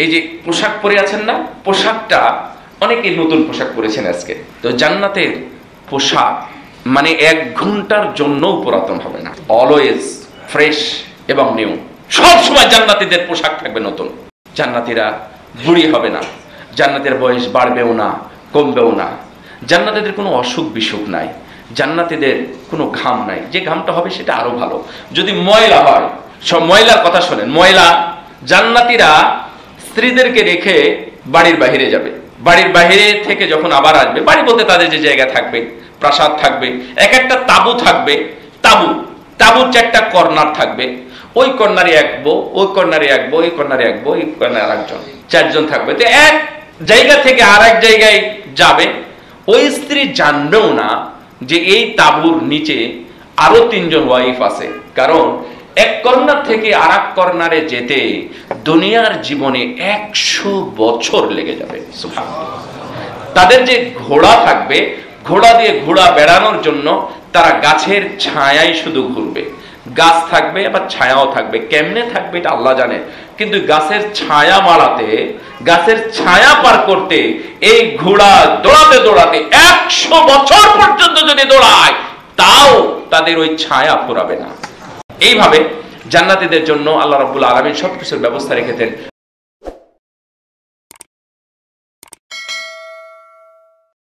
এই যে পোশাক পরে আছেন না, পোশাকটা অনেকে নতুন পোশাক পরেছেন আজকে। তো জান্নাতের পোশাক মানে 1 ঘন্টার জন্য পুরাতন হবে না, অলওয়েজ ফ্রেশ এবং নিউ। সব সময় জান্নাতীদের পোশাক থাকবে নতুন। জান্নাতীরা বুড়ি হবে না, জান্নাতের বয়স বাড়বেও না কমবেও না। জান্নাতীদের কোনো অসুখ বিসুখ নাই, জান্নাতীদের কোনো ঘাম নাই। যে ঘামটা হবে সেটা আরো ভালো। যদি ময়লা হয়, সব ময়লার কথা শোনেন, ময়লা জান্নাতীরা স্ত্রীদেরকে রেখে বাড়ির বাহিরে যাবে। বাড়ির বাহিরে থেকে যখন আবার আসবে, বাড়ি বলতে তাদের যে জায়গা থাকবে, প্রাসাদ থাকবে, এক একটা তাবু থাকবে। তাবুর 4টা কর্নার থাকবে। ওই কর্নারে এক বউ, ওই কর্নারে এক বউ, ওই কর্নারে এক বউ, ওই কর্নারে আরেকজন, 4 জন থাকবে। তো এক জায়গা থেকে আর এক জায়গায় যাবে। ওই স্ত্রী জানবেও না যে এই তাবুর নিচে আরো 3 জন ওয়াইফ আছে। কারণ এক কর্নার থেকে আর এক কর্নারে যেতে দুনিয়ার জীবনে 100 বছর লেগে যাবে। তাদের যে ঘোড়া থাকবে, ঘোড়া দিয়ে ঘোড়া বেড়ানোর জন্য তারা গাছের ছায়ায় শুধু ঘুরবে। গাছ থাকবে আবার ছায়াও থাকবে, কেমনে থাকবে এটা আল্লাহ জানে। কিন্তু গাছের ছায়া মারাতে, গাছের ছায়া পার করতে এই ঘোড়া দৌড়াতে দৌড়াতে 100 বছর পর্যন্ত যদি দৌড়ায়, তাও তাদের ওই ছায়া ফুরাবে না। এইভাবে জান্নাতীদের জন্য আল্লাহ রাব্বুল আলামিন সবকিছুর ব্যবস্থা রেখেছেন।